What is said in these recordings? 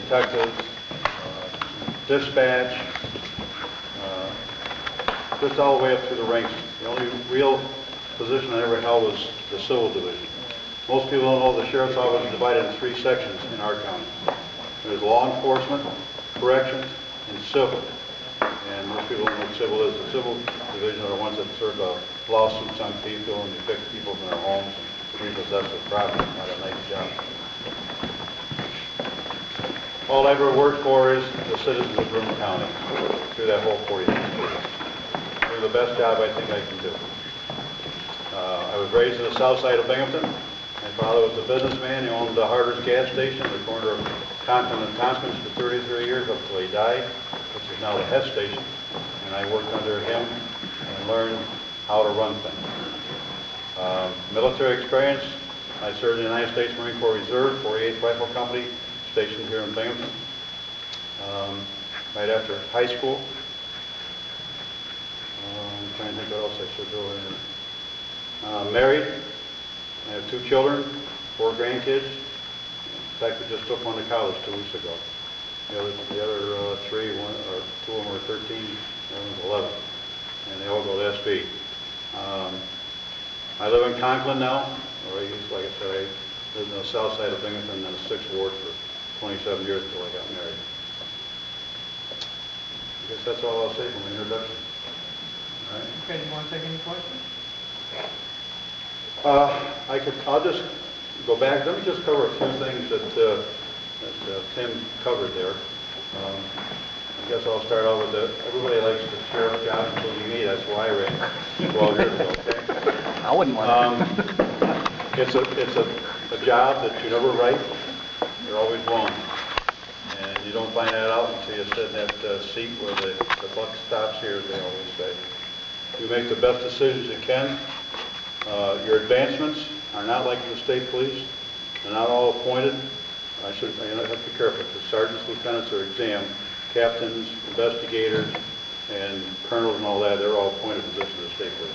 detectives, dispatch, just all the way up through the ranks. The only real position I ever held was the civil division. Most people don't know the sheriff's office is divided into 3 sections in our county. There's law enforcement, corrections, and civil. And most people don't know what civil is. The civil division are the ones that serve lawsuits on people and evict people from their homes and repossess their property. Not a nice job. All I ever worked for is the citizens of Broome County through that whole 40 years. They're the best job I think I can do. I was raised in the south side of Binghamton. My father was a businessman. He owned the Harder's gas station at the corner of Conklin and Tompkins for 33 years up until he died, which is now the Hess station. And I worked under him and learned how to run things. Military experience. I served in the United States Marine Corps Reserve, 48th Rifle Company, stationed here in Binghamton. Right after high school. I'm trying to think what else I should go in. Married. I have 2 children, 4 grandkids. In fact, we just took one to college 2 weeks ago. The other 3, 2 of them are 13, the other one's 11, and they all go to SB. I live in Conklin now, or like I said, I lived on the south side of Binghamton in the 6th Ward for 27 years until I got married. I guess that's all I'll say from the introduction. All right. Okay, do you want to take any questions? I'll just go back. Let me just cover a few things that Tim covered there. I guess I'll start out with everybody likes the sheriff's job, including me. That's why I ran 12 years ago. Okay? I wouldn't want to. It's a job that you never write. You're always wrong, and you don't find that out until you sit in that seat where the buck stops here, as they always say. You make the best decisions you can. Your advancements are not like the state police. They're not all appointed. I have to be careful. The sergeants, lieutenants are exam. Captains, investigators, and colonels and all that, they're all appointed positions of the state police.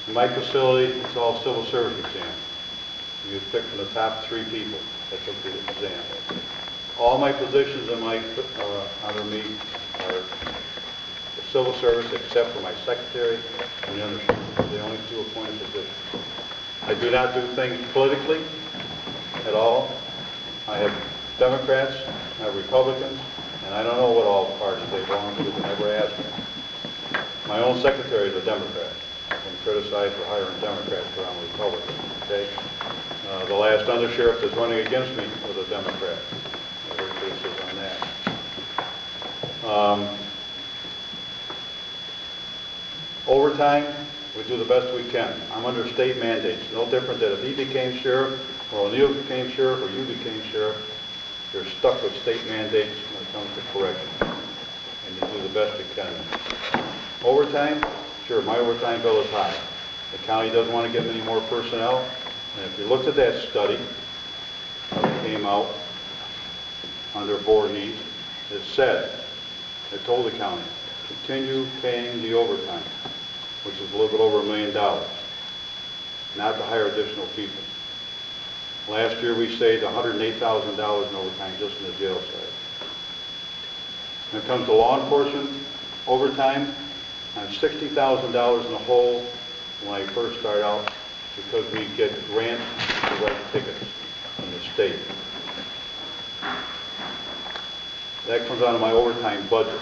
In my facility, it's all civil service exam. You pick from the top 3 people that took the exam. All my positions in my under me are civil service, except for my secretary and the undersheriff. They're the only 2 appointed positions. I do not do things politically at all. I have Democrats, I have Republicans, and I don't know what all parties they belong to. They never asked me. My own secretary is a Democrat. I've been criticized for hiring Democrats around Republicans. Okay? The last undersheriff that's running against me was a Democrat. I heard criticism on that. Overtime, we do the best we can. I'm under state mandates. No different than if he became sheriff, or O'Neill became sheriff, or you became sheriff. You're stuck with state mandates when it comes to correction. And you do the best you can. Overtime, sure, my overtime bill is high. The county doesn't want to give me any more personnel. And if you looked at that study that came out under Voorhees, it said, it told the county, continue paying the overtime, which is a little bit over $1 million, not to hire additional people. Last year we saved $108,000 in overtime just in the jail side. When it comes to law enforcement overtime, I'm $60,000 in the hole when I first started out because we get grants to write tickets from the state. That comes out of my overtime budget.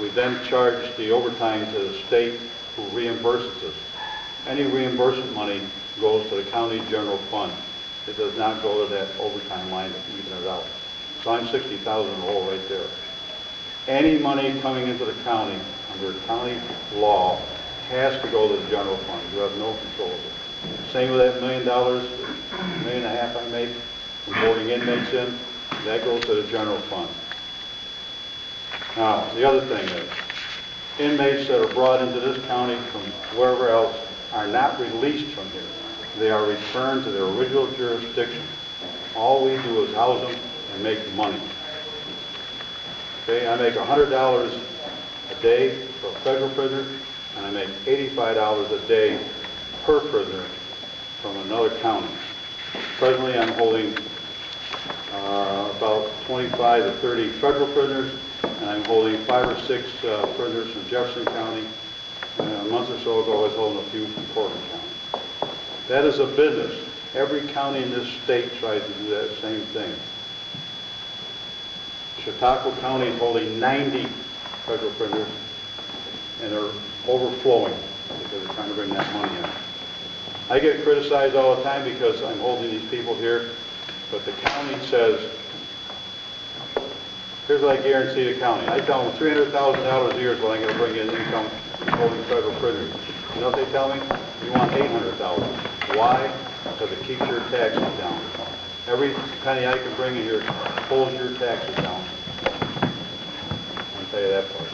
We then charge the overtime to the state who reimburses us. Any reimbursement money goes to the county general fund. It does not go to that overtime line to even it out. So I'm $60,000 in the hole right there. Any money coming into the county under county law has to go to the general fund. You have no control of it. Same with that $1 million, $1.5 million I make from voting inmates in, that goes to the general fund. Now, the other thing is, inmates that are brought into this county from wherever else are not released from here. They are returned to their original jurisdiction. All we do is house them and make money. Okay, I make $100 a day for a federal prisoner, and I make $85 a day per prisoner from another county. Presently, I'm holding about 25 to 30 federal prisoners, and I'm holding 5 or 6 prisoners from Jefferson County. And a month or so ago, I was holding a few from Portland County. That is a business. Every county in this state tries to do that same thing. Chautauqua County is holding 90 federal prisoners, and they're overflowing because they're trying to bring that money in. I get criticized all the time because I'm holding these people here, but the county says, here's what I guarantee the county. I tell them $300,000 a year is what I'm going to bring in income from holding federal prisoners. You know what they tell me? You want $800,000. Why? Because it keeps your taxes down. Every penny I can bring in here pulls your taxes down. I'll tell you that part.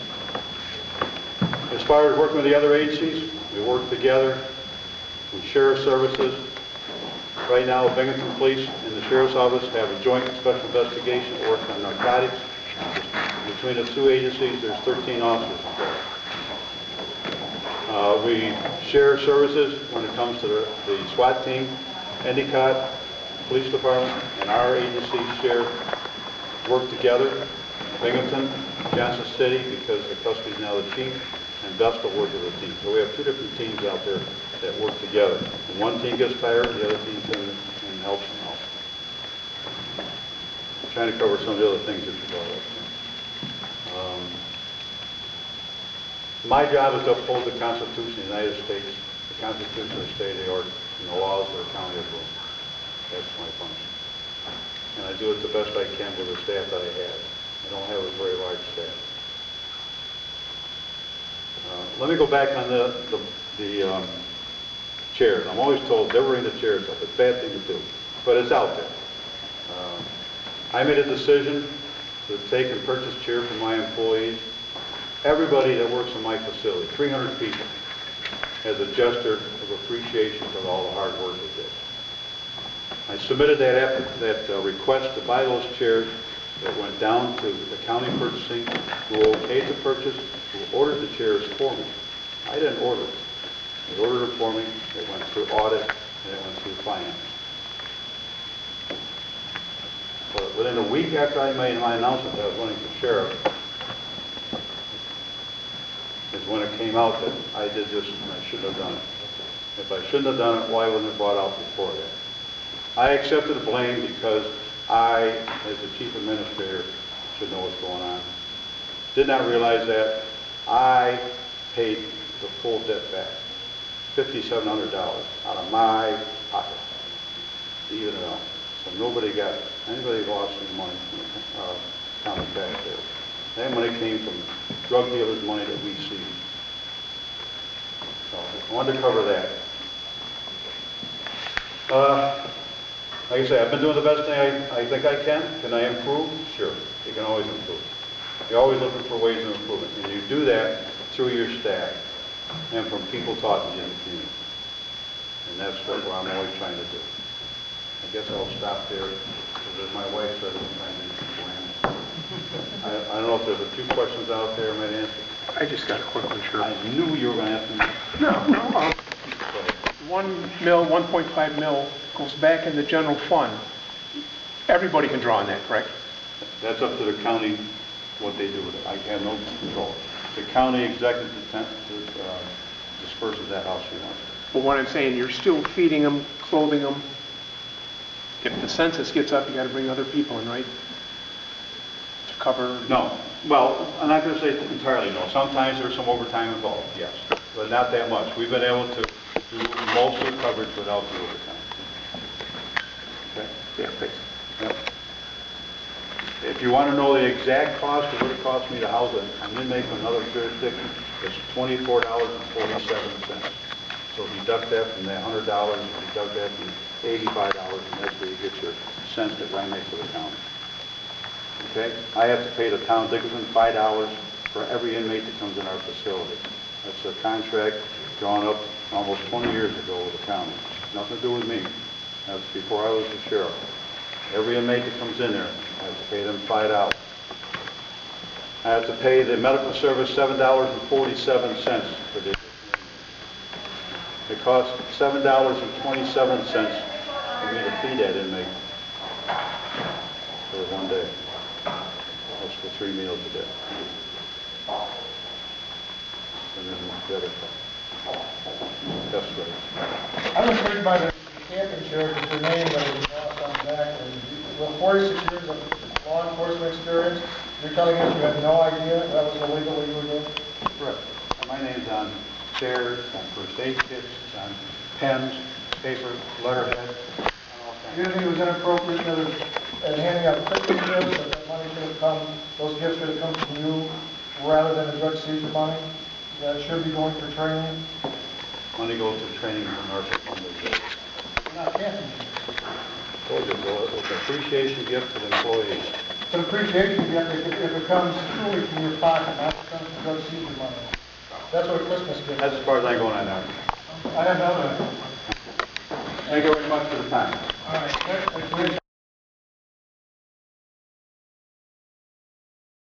As far as working with the other agencies, we work together with Sheriff's Services. Right now, Binghamton Police and the Sheriff's Office have a joint special investigation that works on narcotics. Between the two agencies, there's 13 officers involved. We share services when it comes to the SWAT team, Endicott, Police Department, and our agency share work together. Binghamton, Johnson City, because the custody is now the chief, and Vestal work as a team. So we have 2 different teams out there that work together. When one team gets tired, the other team comes and helps them out. I'm trying to cover some of the other things that you brought up. My job is to uphold the Constitution of the United States, the Constitution of the State of New York, and the laws of the County of Broome. That's my function. And I do it the best I can with the staff that I have. I don't have a very large staff. Let me go back on the chairs. I'm always told never ring the chairs up. It's a bad thing to do, but it's out there. I made a decision to take and purchase chairs for my employees. Everybody that works in my facility, 300 people, as a gesture of appreciation for all the hard work they did. I submitted that request to buy those chairs. That went down to the county purchasing, who okayed the purchase, who ordered the chairs for me. I didn't order it. They ordered it for me. It went through audit, and it went through finance. But within a week after I made my announcement that I was running for sheriff, is when it came out that I did this and I shouldn't have done it. If I shouldn't have done it, why wasn't it brought out before that? I accepted the blame because I, as the chief administrator, should know what's going on. Did not realize that I paid the full debt back, $5,700 out of my pocket, to even it out. So anybody lost any money from the county taxpayer. That money came from drug dealers' money that we seized. So I wanted to cover that. Like I say, I've been doing the best thing I think I can. Can I improve? Sure. You can always improve. You're always looking for ways of improvement. And you do that through your staff and from people talking to you in the community. And that's what I'm always trying to do. I guess I'll stop there because as my wife said, I'm trying to I don't know if there's a few questions out there I might answer. I just got a quick one, sure. I knew you were going to ask me. No. 1.5 mil goes back in the general fund. Everybody can draw on that, correct? That's up to the county, what they do with it. I have no control. The county executive disperses that house she wants. But what I'm saying, you're still feeding them, clothing them. If the census gets up, you got to bring other people in, right? To cover. No. Well, I'm not going to say entirely no. Sometimes there's some overtime involved, yes, but not that much. We've been able to do most of the coverage without the overtime. Okay? Yeah, thanks. Yep. If you want to know the exact cost of what it costs me to house an inmate from another jurisdiction, it's $24.47. So deduct that from that $100, deduct that from $85, and that's where you get your cents that I make for the county. Okay? I have to pay the town of Binghamton $5 for every inmate that comes in our facility. That's a contract drawn up almost 20 years ago with the county. Nothing to do with me. That was before I was the sheriff. Every inmate that comes in there, I have to pay them $5. I have to pay the medical service $7.47 for the It costs $7.27 for me to feed that inmate. for 1 day. That's for 3 meals a day. And then the other test rate. I'm intrigued by the camping chair, because your name that was lost on the back. With 46 years of law enforcement experience, you're telling us you had no idea that was illegal what you were doing? Correct. My name's on chairs, on first aid kits, on pens, paper, letterhead, on all You kinds. didn't think it was inappropriate and handing out Christmas gifts, that money should have come, those gifts should have come from you rather than the drug seizure money? That should be going for training? Money goes to training from our funders. Not camping. Told you, well, it's an appreciation gift to the employees. It's an appreciation gift if it comes truly from your pocket, not comes from drug seizure money. That's what Christmas gift That's is. as far as I'm going on now. I have no idea. Thank you very much for the time.